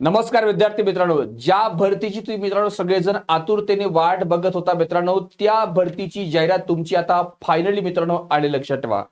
नमस्कार विद्यार्थी मित्रांनो, ज्या भरतीची तुम्ही मित्रांनो सगळेजण आतुरतेने वाट बघत होता मित्रांनो, त्या भरतीची जाहिरात तुमची आता फायनली मित्रांनो आले. लक्षात ठेवा,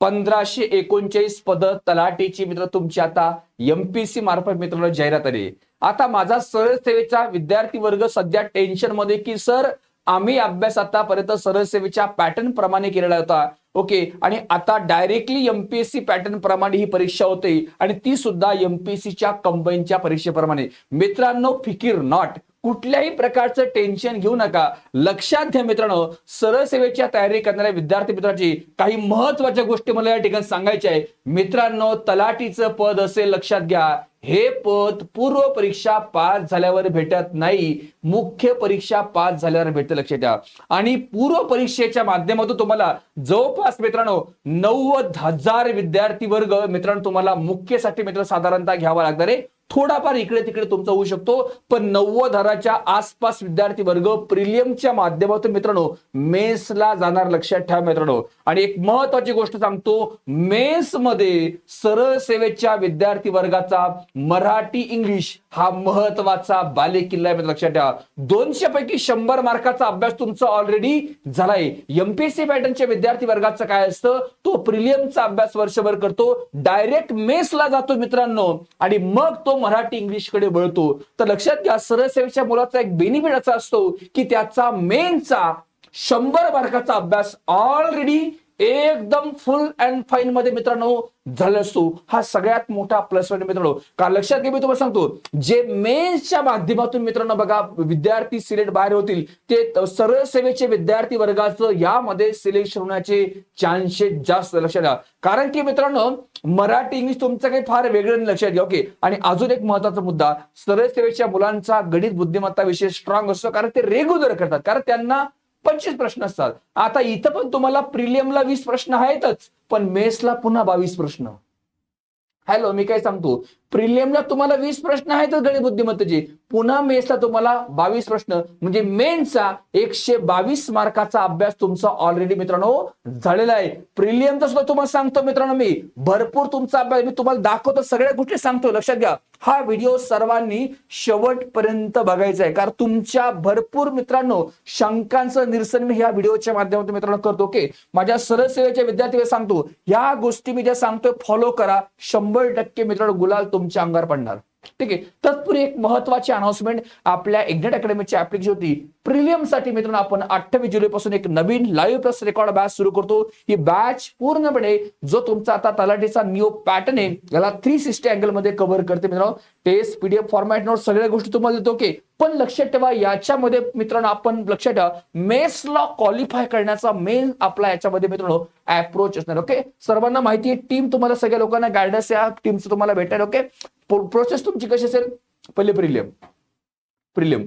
1539 पद तलाठीची मित्र तुमची आता एमपीएससी मार्फत मित्रांनो जाहिरात आली. आता माझा सरळ सेवेचा विद्यार्थी वर्ग सध्या टेन्शन मध्ये की सर आम्ही अभ्यास आतापर्यंत सरळ सेवेच्या पॅटर्न प्रमाणे केलेला होता. ओके, आणि आता डायरेक्टली एमपीएससी पॅटर्न प्रमाणे ही परीक्षा होते आणि ती सुद्धा एमपीएससीच्या कंबाईनच्या परीक्षेप्रमाणे. मित्रांनो फिकीर नॉट, कुठल्याही प्रकारचं टेन्शन घेऊ नका. लक्षात घ्या मित्रांनो, सरळ सेवेच्या तयारी करणाऱ्या विद्यार्थी मित्रांची काही महत्वाच्या गोष्टी मला या ठिकाणी सांगायच्या आहे. मित्रांनो, तलाठीचं पद असेल, लक्षात घ्या, हे पद पूर्व परीक्षा पास झाल्यावर भेटत नाही, मुख्य परीक्षा पास झाल्यावर भेटतं. लक्षात घ्या. आणि पूर्व परीक्षेच्या माध्यमातून तुम्हाला जवळपास मित्रांनो 90,000 विद्यार्थी वर्ग मित्रांनो तुम्हाला मुख्यसाठी मित्र साधारणतः घ्यावा लागणार आहे. थोडाफार इकडे तिकडे तुमचा होऊ शकतो, पण 90,000च्या आसपास विद्यार्थी वर्ग प्रिलियमच्या माध्यमातून मित्रांनो मेन्सला जाणार. लक्षात ठेवा मित्रांनो. आणि एक महत्वाची गोष्ट सांगतो, मेन्स मध्ये सरळ सेवेच्या विद्यार्थी वर्गाचा मराठी इंग्लिश हा महत्वाचा बालेकिल्ला आहे. लक्षात ठेवा, 200 पैकी 100 मार्काचा अभ्यास तुमचा ऑलरेडी झालाय. एमपीएससी पॅटर्नच्या विद्यार्थी वर्गाचं काय असतं, तो प्रिलियमचा अभ्यास वर्षभर करतो, डायरेक्ट मेन्सला जातो मित्रांनो, आणि मग तो मराठी इंग्लिश कडे वळतो. तर लक्षात घ्या, सरळ सेवेच्या मुलाचा एक बेनिफिट असा असतो की त्याचा मेनचा 100 मार्काचा अभ्यास ऑलरेडी एकदम फुल अँड फाईन मध्ये मित्रांनो झाला असतो. हा सगळ्यात मोठा प्लस पॉईंट मित्रांनो. का लक्षात घ्या, मी तुम्हाला सांगतो, जे मेन्सच्या माध्यमातून मित्रांनो बघा विद्यार्थी सिलेक्ट बाहेर होतील, ते सरळ सेवेचे विद्यार्थी वर्गाचं यामध्ये सिलेक्शन होण्याचे चान्सेस जास्त. लक्षात घ्या, कारण की मित्रांनो मराठी इंग्लिश तुमचं काही फार वेगळं नाही. लक्षात घ्या. ओके, आणि अजून एक महत्वाचा मुद्दा, सरळ सेवेच्या मुलांचा गणित बुद्धिमत्ता विषय स्ट्रॉंग असतो, कारण ते रेग्युलर करतात, कारण त्यांना 25 प्रश्न असतात. आता इथं पण तुम्हाला प्रिलियमला 20 प्रश्न आहेतच, पण मेन्सला पुन्हा 22 प्रश्न. हॅलो, मी काय सांगतो, प्रिलियमला तुम्हाला 20 प्रश्न आहेतच गणित बुद्धिमत्तेचे, पुन्हा मेन्सला तुम्हाला 22 प्रश्न, म्हणजे मेन्सचा 122 मार्काचा अभ्यास तुमचा ऑलरेडी मित्रांनो झालेला आहे. प्रिलियमचा सुद्धा तुम्हाला सांगतो मित्रांनो, मी भरपूर तुमचा अभ्यास मी तुम्हाला दाखवतो, सगळ्या गोष्टी सांगतो. लक्षात घ्या, हा व्हिडिओ सर्वांनी शेवटपर्यंत बघायचा आहे, कारण तुमच्या भरपूर मित्रांनो शंकांचं निरसन मी ह्या व्हिडिओच्या माध्यमातून मित्रांनो करतो. ओके, माझ्या सरळ सेवेच्या विद्यार्थी सांगतो, या गोष्टी मी ज्या सांगतोय फॉलो करा, 100% मित्रांनो गुलाल तुमच्या अंगावर पडणार. ठीक आहे. तत्पूर्वी एक महत्वाची अनाउन्समेंट, आपल्या इग्नाइट अकॅडमीची ऍप्लिकेशन होती प्रिलियम साठी मित्रांनो, आपण 28 जुलै पासून एक नवीन लाईव्ह प्लस रेकॉर्ड बॅच सुरू करतो. ही बॅच पूर्णपणे जो तुमचा आता तलाठीचा न्यू पॅटर्न आहे याला 360 अँगल मध्ये कव्हर करते मित्रांनो. टेस्ट, पीडीएफ फॉर्मॅट, नोट सगळ्या गोष्टी तुम्हाला देतो. ओके, पण लक्षात ठेवा, याच्यामध्ये मित्रांनो आपण लक्षात ठेवा मेन्सला क्वालिफाय करण्याचा मेन आपला याच्यामध्ये मित्रांनो अप्रोच असणार. ओके, सर्वांना माहिती आहे, टीम तुम्हाला सगळ्या लोकांना गायडन्स या टीमचं तुम्हाला भेटेल. ओके, प्रोसेस तुमची कशी असेल, पहिले प्रिलियम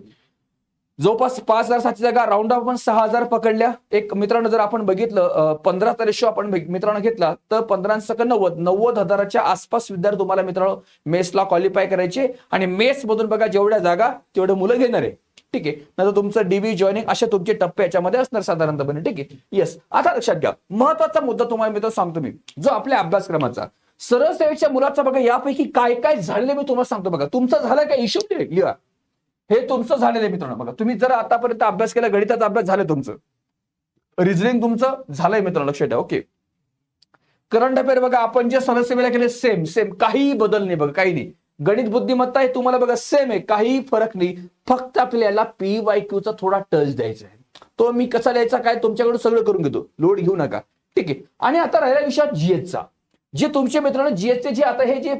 जवळपास 5,000 जागा, राऊंड ऑफ आपण 6,000 पकडल्या. एक मित्रांनो जर आपण बघितलं 15चा रेशो आपण मित्रांनो घेतला तर 15,90,000च्या आसपास विद्यार्थी तुम्हाला मित्रांनो मेसला क्वालिफाय करायचे, आणि मेस मधून बघा जेवढ्या जागा तेवढे मुलं घेणार आहे. ठीक आहे, नाही तुमचं डीबी जॉईनिंग असे तुमचे टप्पे याच्यामध्ये असणार साधारणतःपणे. ठीक आहे, येस. आता लक्षात घ्या, महत्वाचा मुद्दा तुम्हाला मित्र सांगतो मी, जो आपल्या अभ्यासक्रमाचा सरळ सेवेच्या मुलाचा बघा यापैकी काय काय झालेलं मी तुम्हाला सांगतो. बघा तुमचं झालं काय इश्यू लिहा, हे तुमचं झालेलं आहे मित्रांनो. बघा तुम्ही जर आतापर्यंत अभ्यास केला, गणिताचा अभ्यास झालाय तुमचं, रिझनिंग तुमचं झालंय मित्रांनो. लक्षात ठेवा. ओके, करंट अफेअर बघा आपण जे सरळ सेवेला केले सेम काही बदल नाही बघा, काही नाही. गणित बुद्धिमत्ता आहे तुम्हाला बघा सेम आहे, काही फरक नाही. फक्त आपल्याला PYQचा थोडा टच द्यायचा आहे, तो मी कसा द्यायचा काय तुमच्याकडून सगळं करून घेतो, लोड घेऊ नका. ठीक आहे. आणि आता राहिला विषय जीएसचा, जे तुमचे मित्रांनो जीएसचे जे आता हे जे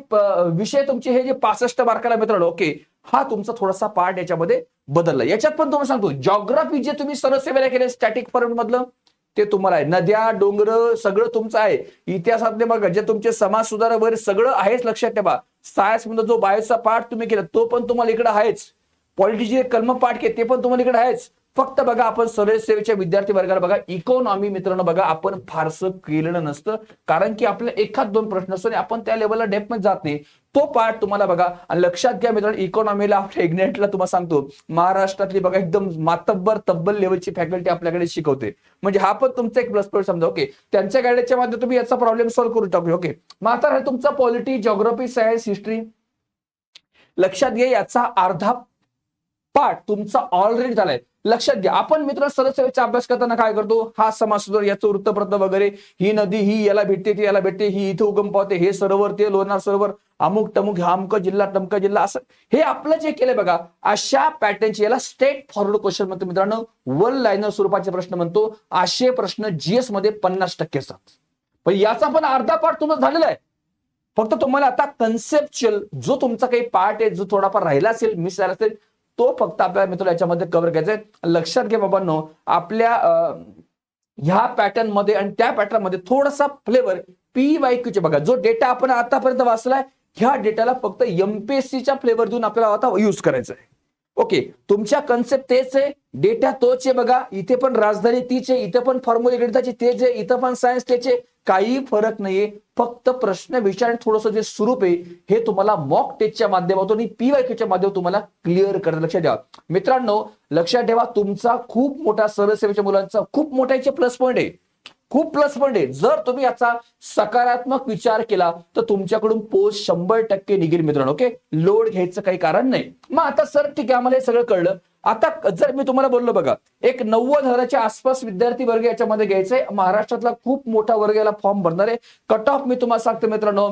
विषय तुमचे हे जे 65 मार्काला मित्रांनो, ओके, हा तुमचा थोडासा पार्ट याच्यामध्ये बदलला. याच्यात पण तुम्हाला सांगतो, जॉग्राफी जे तुम्ही सरळ सेवेला केले स्टॅटिक फॉर्मॅट मधलं ते तुम्हाला आहे, नद्या डोंगर सगळं तुमचं आहे. इतिहासातले बघा जे तुमचे समाज सुधार वगैरे सगळं आहेच. लक्षात ठेवा, सायन्स मध्ये जो बायोचा पार्ट तुम्ही केला तो पण तुम्हाला इकडे आहेच. पॉलिटिचे कलम पार्ट केले ते पण तुम्हाला इकडे आहेच. फक्त बघा आपण सरळ सेवेच्या विद्यार्थी वर्गाला बघा इकॉनॉमी मित्रांनो बघा आपण फारसं केलेलं नसतं, कारण की आपल्या एखाद दोन प्रश्न असतो आणि आपण त्या लेवलला डेप्थ मध्ये जात नाही. तो पार्ट तुम्हाला बघा. आणि लक्षात घ्या मित्रांनो, इकॉनॉमीला आपल्या इग्नाइटला तुम्हाला सांगतो महाराष्ट्रातली बघा एकदम मातब्बर तब्बल लेवलची फॅकल्टी आपल्याकडे शिकवते. म्हणजे हा पण तुमचा एक प्लस पॉईंट समजा. ओके, त्यांच्या गाईडच्या माध्यमातून तुम्ही याचा प्रॉब्लेम सॉल्व्ह करू टाकू. ओके, मग आता तुमचा पॉलिटी, जिओग्राफी, सायन्स, हिस्ट्री लक्षात घ्या, याचा अर्धा पाठ तुमचा ऑलरेडी झालाय. लक्षात घ्या, आपण मित्र सरळ सेवेचा अभ्यास करताना काय करतो, हा समाससूत्र, याचं वृत्तप्रत वगैरे, ही नदी ही याला भेटते, ती याला भेटते, ही इथे उगम पावते, हे सरोवर ते लोणार सरोवर, अमुक टमुक, हा अमुक जिल्हा टमका जिल्हा, असं हे आपलं जे केलंय बघा, अशा पॅटर्नची, याला स्ट्रेट फॉरवर्ड क्वेश्चन म्हणतो मित्रांनो, वन लाईनर स्वरूपाचे प्रश्न म्हणतो. असे प्रश्न जीएस मध्ये 50% असतात. पण याचा पण अर्धा पाठ तुमचा झालेला आहे. फक्त तुम्हाला आता कन्सेप्च्युअल जो तुमचा काही पार्ट आहे, जो थोडाफार राहिला असेल, मिस झाला असेल, तो फक्त आपल्याला मित्र याच्यामध्ये कव्हर करायचा आहे. लक्षात घ्या बाबांनो, आपल्या ह्या पॅटर्न मध्ये आणि त्या पॅटर्न मध्ये थोडासा फ्लेवर PYQ बघा, जो डेटा आपण आतापर्यंत वाचलाय, ह्या डेटाला फक्त एमपीएससीच्या फ्लेवर देऊन आपल्याला आता युज करायचं आहे. ओके, तुमच्या कन्सेप्ट तेच आहे, डेटा तोच आहे बघा, इथे पण राजधानी तीच आहे, इथे पण फॉर्म्युले गणिताची तेच आहे, इथं पण सायन्स तेच आहे, काही फरक नाहीये. फक्त प्रश्न विचार थोडंसं जे स्वरूप आहे हे तुम्हाला मॉक टेस्टच्या माध्यमातून आणि PYQच्या माध्यमातून तुम्हाला क्लिअर करायचं. लक्षात ठेवा मित्रांनो, लक्षात ठेवा, तुमचा खूप मोठा सरळ सेवेच्या मुलांचा खूप मोठा याचे प्लस पॉईंट आहे, खूप प्लस पॉईंट आहे. जर तुम्ही याचा सकारात्मक विचार केला तर तुमच्याकडून पोस्ट 100% निघेल मित्रांनो. ओके, लोड घ्यायचं काही कारण नाही. मग आता सर ठीक आहे, आम्हाला हे सगळं कळलं. आता जर मी तुम्हाला बोललो बघा, एक 90,000च्या आसपास विद्यार्थी वर्ग याच्यामध्ये घ्यायचंय, महाराष्ट्रातला खूप मोठा वर्ग याला फॉर्म भरणार आहे. कट ऑफ मी तुम्हाला सांगतो मित्रांनो,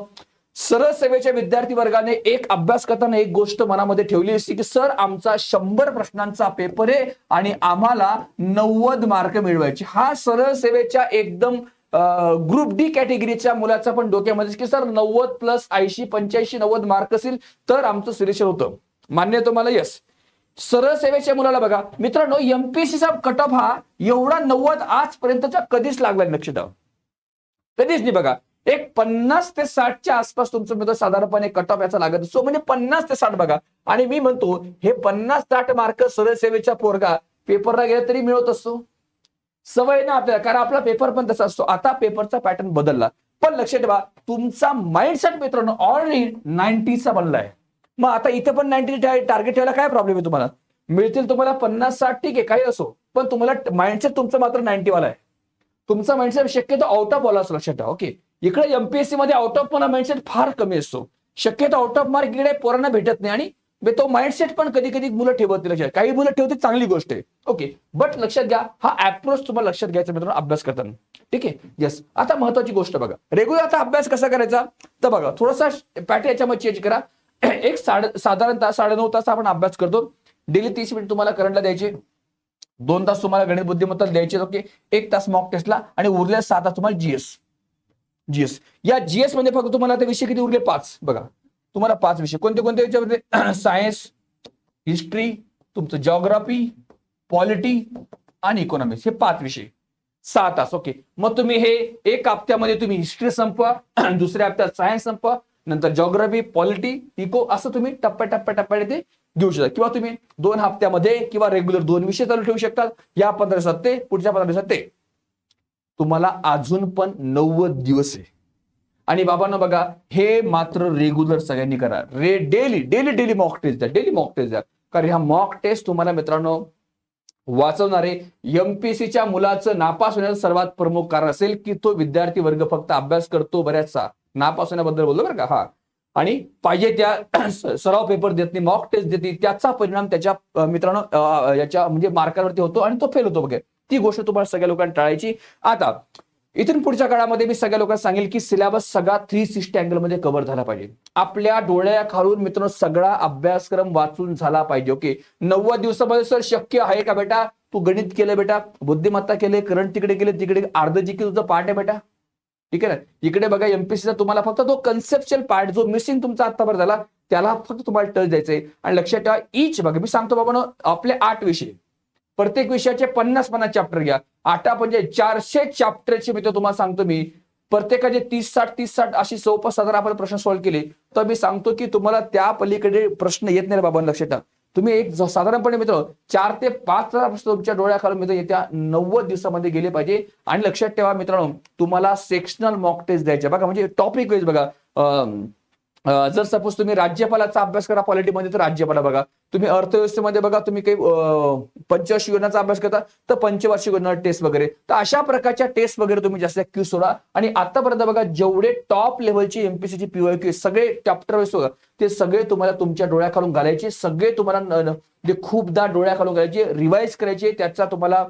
सरळ सेवेच्या विद्यार्थी वर्गाने एक अभ्यास करताना एक गोष्ट मनामध्ये ठेवली असती की सर आमचा 100 प्रश्नांचा पेपर आहे आणि आम्हाला 90 मार्क मिळवायचे. हा सरळ सेवेच्या एकदम ग्रुप डी कॅटेगरीच्या मुलाचा पण डोक्यामध्ये की सर 90 प्लस 80 85 90 मार्क असेल तर आमचं सिलेक्शन होतं. मान्य आहे तुम्हाला? यस. सरळ सेवेच्या मुलाला बघा मित्रांनो, एमपीएससीचा कट ऑफ हा एवढा 90 आजपर्यंतचा कधीच लागला नाही. लक्षात ठेवा, कधीच नाही बघा. एक 50 ते 60च्या आसपास तुमचं मित्र साधारणपणे कट ऑफ याचा लागत असतो, म्हणजे 50 ते 60 बघा. आणि मी म्हणतो हे 50-60 मार्क सरळ सेवेच्या पोरगा पेपरला गेला तरी मिळत असतो. सवय ना आपल्याला, कारण आपला पेपर पण तसा असतो. आता पेपरचा पॅटर्न बदलला, पण लक्षात ठेवा तुमचा माइंडसेट मित्रांनो ऑलरेडी 90चा बनलाय. मग आता इथे पण 90 टार्गेट ठेवायला काय प्रॉब्लेम आहे? तुम्हाला मिळतील तुम्हाला 50-60, ठीक आहे काही असो, पण तुम्हाला माइंडसेट तुमचं मात्र 90 वाला आहे. तुमचा माइंडसेट शक्यतो आउट ऑफ वाला असतो. लक्षात ठेवा. ओके, इकडे एमपीएससी मध्ये आउट ऑफ माइंडसेट फार कमी असतो. शक्यतो आउट ऑफ मार्क इकडे पोरांना भेटत नाही आणि तो माइंडसेट पण कधी कधी मुलं ठेवत नाही. काही मुलं ठेवते, चांगली गोष्ट आहे. ओके, बट लक्षात घ्या हा अप्रोच तुम्हाला लक्षात घ्यायचा मित्रांनो अभ्यास करताना. ठीक आहे, यस. आता महत्वाची गोष्ट बघा, रेग्युलर आता अभ्यास कसा करायचा तर बघा, थोडासा पॅटर्न याच्यामध्ये चेंज करा. एक साधारणतः 9.5 तास आपण अभ्यास करतो. डेली 30 मिनिट तुम्हाला करंटला द्यायचे, 2 तास तुम्हाला गणित बुद्धिमत्ता द्यायचे. ओके, 1 तास मॉक टेस्टला आणि उरले 6 तास तुम्हाला जीएस. या जीएस मध्ये फक्त तुम्हाला ते विषय किती उरले? 5. बघा तुम्हाला 5 विषय कोणते कोणते याच्यामध्ये? सायन्स, हिस्ट्री, तुमचं जिओग्राफी, पॉलिटी आणि इकॉनॉमिक्स, हे 5 विषय 6 तास. ओके, मग तुम्ही हे एक हप्त्यामध्ये तुम्ही हिस्ट्री संपवा, दुसऱ्या हप्त्यात सायन्स संपवा, नंतर जिओग्राफी, पॉलिटी, इको, असं तुम्ही टप्प्याटप्प्याने ते घेऊ शकता. किंवा तुम्ही 2 हप्त्यामध्ये किंवा रेग्युलर 2 विषय चालू ठेवू शकता. या 15 दिवसात ते, पुढच्या 15 दिवसात ते. तुम्हाला अजून पण 90 दिवस आहे. आणि बाबांनो बघा, हे मात्र रेग्युलर सगळ्यांनी करा. डेली मॉक टेस्ट द्या. कारण ह्या मॉक टेस्ट तुम्हाला मित्रांनो वाचवणारे. एमपीएससीच्या मुलाचं नापास होण्याचं सर्वात प्रमुख कारण असेल की तो विद्यार्थी वर्ग फक्त अभ्यास करतो. बऱ्याचसा नापास होण्याबद्दल बोललो बरं का. हा, आणि पाहिजे त्या सराव पेपर देत नाही, मॉक टेस्ट देते, त्याचा परिणाम त्याच्या मित्रांनो याच्या म्हणजे मार्कावरती होतो आणि तो फेल होतो वगैरे. ती गोष्ट तुम्हाला सगळ्या लोकांना टाळायची. आता इथून पुढच्या काळामध्ये मी सगळ्या लोकांना सांगेल की सिलेबस सगळा 360 अँगल मध्ये कव्हर झाला पाहिजे. आपल्या डोळ्याखालून मित्रांनो सगळा अभ्यासक्रम वाचून झाला पाहिजे. ओके, 90 दिवसामध्ये सर शक्य आहे का बेटा? तू गणित केलं बेटा, बुद्धिमत्ता केले, करंट तिकडे गेले, तिकडे अर्ध जी की तुझं पार्ट आहे बेटा. ठीक आहे ना. इकडे बघा एमपीएससीचा तुम्हाला फक्त तो कन्सेप्च्युअल पार्ट जो मिसिंग तुमचा आतापर्यंत झाला त्याला फक्त तुम्हाला टच द्यायचंय. आणि लक्षात ठेवा ईच बघा, मी सांगतो बाबा आपले 8 विषय, प्रत्येक विषयाचे 50 चॅप्टर घ्या. 8 म्हणजे 400 चॅप्टरचे मित्र तुम्हाला सांगतो मी. प्रत्येकाचे 30-60 अशी 100 आपण प्रश्न सॉल्व्ह केले तर मी सांगतो की तुम्हाला त्या पलीकडे प्रश्न येत नाही बाबा. लक्षात ठेवा तुम्ही एक साधारणपणे मित्र 4 ते 5 प्रश्न तुमच्या डोळ्याखालून मित्र येत्या 90 दिवसामध्ये गेले पाहिजे. आणि लक्षात ठेवा मित्रांनो तुम्हाला सेक्शनल मॉक टेस्ट द्यायचे बघा, म्हणजे टॉपिक वाईज बघा. जर सपोज तुम्ही राज्यपालाचा अभ्यास करा पॉलिटीमध्ये तर राज्यपाल बघा, तुम्ही अर्थव्यवस्थेमध्ये बघा, तुम्ही काही पंचवार्षिक योजनाचा अभ्यास करता तर पंचवार्षिक योजना टेस्ट वगैरे, तर अशा प्रकारच्या टेस्ट वगैरे तुम्ही जास्त क्यू सोडा. आणि आतापर्यंत बघा जेवढे टॉप लेव्हलची एमपीसीची पीओक्यू सगळे चॅप्टर वाईज होतं ते सगळे तुम्हाला तुमच्या डोळ्याखालून घालायचे, सगळे तुम्हाला जे खूपदा डोळ्याखालून घालायचे, रिवाइज करायचे, त्याचा तुम्हाला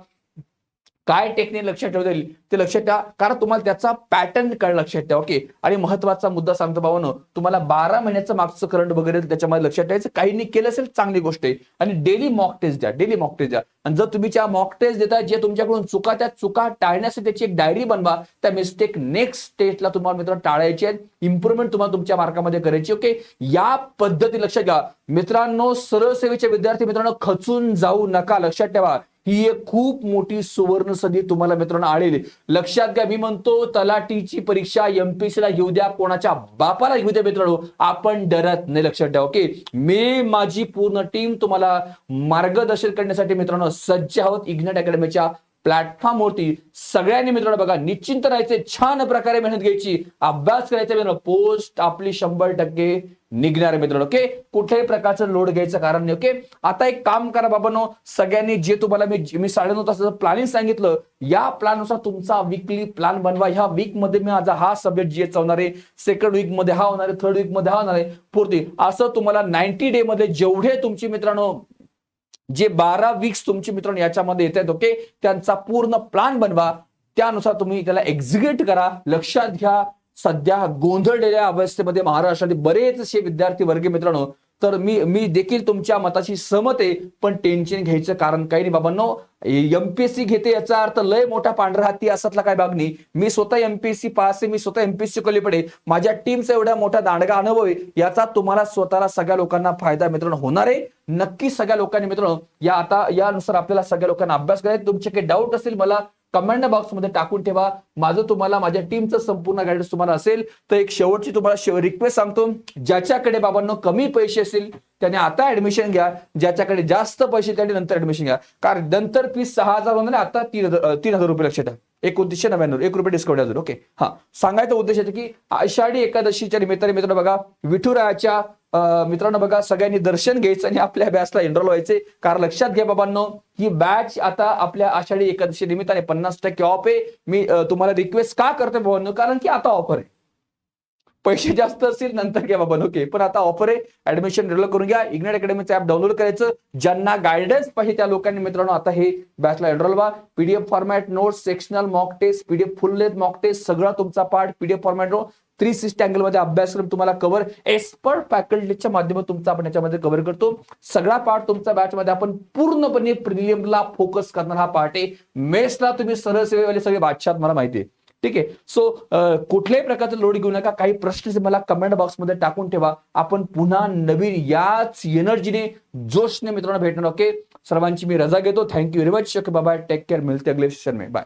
काय टेक्निक लक्षात ठेवता येईल ते लक्षात ठेवा, कारण तुम्हाला त्याचा पॅटर्न कळ लक्षात ठेवा. ओके. आणि महत्वाचा मुद्दा सांगतो भावानो, तुम्हाला 12 महिन्याचं मागचं करंट वगैरे त्याच्यामध्ये लक्षात ठेवायचं, काहींनी केलं असेल चांगली गोष्ट आहे. आणि डेली मॉक टेस्ट द्या, डेली मॉक टेस्ट द्या. आणि जर तुम्ही त्या मॉक टेस्ट देता जे तुमच्याकडून चुका, त्या चुका टाळण्यासाठी त्याची एक डायरी बनवा. त्या मिस्टेक नेक्स्ट टेस्टला तुम्हाला मित्रांनो टाळायची आहेत, इम्प्रुव्हमेंट तुम्हाला तुमच्या मार्कामध्ये करायची. ओके. या पद्धती लक्षात घ्या मित्रांनो. सरळ सेवेचे विद्यार्थी मित्रांनो खचून जाऊ नका, लक्षात ठेवा. ही एक खूप मोठी सुवर्ण संधी तुम्हाला मित्रांनो आलेली. लक्षात घ्या, मी म्हणतो तलाठीची परीक्षा एमपीसीला घेऊ द्या, कोणाच्या बापाला घेऊ द्या मित्रांनो, आपण डरत नाही, लक्षात ठेवा. ओके. मी माझी पूर्ण टीम तुम्हाला मार्गदर्शन करण्यासाठी मित्रांनो सज्ज आहोत. इग्नाइट अकॅडमीच्या प्लॅटफॉर्मवरती सगळ्यांनी मित्रांनो बघा निश्चिंत राहायचे, छान प्रकारे मेहनत घ्यायची, अभ्यास करायचा मित्रांनो, पोस्ट आपली 100% निघणार मित्रांनो. ओके. कुठल्याही प्रकारचं लोड घ्यायचं कारण नाही. ओके. आता एक काम करा बाबांनो, सगळ्यांनी जे तुम्हाला मी 9.5 तासाचं प्लॅनिंग सांगितलं, या प्लॅननुसार तुमचा वीकली प्लॅन बनवा. ह्या वीक मध्ये मी आज हा सब्जेक्ट जीएस होणार आहे, सेकंड वीक मध्ये हा होणार आहे, थर्ड वीक मध्ये हा होणार आहे, पूर्ती असं तुम्हाला 90 डे मध्ये जेवढे तुमची मित्रांनो जे 12 वीक्स तुमचे मित्रांनो याच्यामध्ये येतात, ओके, त्यांचा पूर्ण प्लॅन बनवा. त्यानुसार तुम्ही त्याला एक्झिक्यूट करा. लक्षात घ्या, सध्या गोंधळलेल्या अवस्थेमध्ये महाराष्ट्रातील बरेचसे विद्यार्थी वर्ग मित्रांनो, तर मी देखील तुमच्या मताशी सहमत आहे, पण टेन्शन घ्यायचं कारण काही नाही बाबांनो. एमपीएससी घेते याचा अर्थ लय मोठा पांढरा हाती असातला काय भाग नाही. मी स्वतः एमपीएससी पास आहे, मी स्वतः एमपीएससी कॉलेज पडे, माझ्या टीमचा एवढा मोठा दांडगा अनुभव आहे, याचा तुम्हाला स्वतःला सगळ्या लोकांना फायदा मित्रांनो होणार आहे. नक्की सगळ्या लोकांनी मित्रांनो यानुसार आपल्याला सगळ्या लोकांना अभ्यास करायचा. तुमचे काही डाऊट असेल मला कमेंट बॉक्समध्ये टाकून ठेवा. माझं तुम्हाला माझ्या टीमचं संपूर्ण गायडन्स तुम्हाला असेल तर एक शेवटची तुम्हाला रिक्वेस्ट सांगतो, ज्याच्याकडे बाबांनो कमी पैसे असेल त्याने आता ऍडमिशन घ्या, ज्याच्याकडे जास्त पैसे त्याने नंतर ऍडमिशन घ्या, कारण नंतर फीस 6,000 होणार, आता 3,000 रुपये. लक्षात ठेवा. 2999 ₹1 डिस्काउंट अजून. ओके. हा सांगायचा उद्देश आहे की आषाढी एकादशीच्या निमित्ताने मित्रांनो बघा विठुरायाच्या मित्रांनो बघा सगळ्यांनी दर्शन घ्यायचं आणि आपल्या बॅचला एनरोल व्हायचे. कारण लक्षात घ्या बाबांनो, ही बॅच आता आपल्या आषाढी एकादशी निमित्ताने 50% ऑफ आहे. मी तुम्हाला रिक्वेस्ट का करते बाबांनो, कारण की आता ऑफर आहे. पैसे जास्त असतील नंतर घ्या बाबा. ओके. पण आता ऑफर आहे, ऍडमिशन एनरोल करून घ्या. इग्नाइट अकॅडमीचं ऍप डाउनलोड करायचं. ज्यांना गायडन्स पाहिजे त्या लोकांनी मित्रांनो आता हे बॅचला एनरोल व्हा. PDF format, notes, sectional mock test, PDF full length mock test, सगळा तुमचा पार्ट पीडीएफ फॉर्मॅट 360 अँगल मध्ये अभ्यासक्रम तुम्हाला कव्हर एक्सपर्ट फॅकल्टीच्या माध्यमातून तुमचा आपण याच्यामध्ये कव्हर करतो. सगळा पार्ट तुमचा बॅच मध्ये आपण पूर्णपणे प्रिलियमला फोकस करणार हा पार्ट आहे. मेसला तुम्ही सरळ सेवेवाले सगळे बादशाह मला माहिती आहे. ठीक आहे. सो कुठल्याही प्रकारचा लोड घेऊ नका. काही प्रश्न मला कमेंट बॉक्समध्ये टाकून ठेवा. आपण पुन्हा नवीन याच एनर्जीने जोशने मित्रांनो भेटणार. ओके. सर्वांची मी रजा घेतो. Thank you very much. Okay bye, take care. मिळते अगले सेशन में. बाय.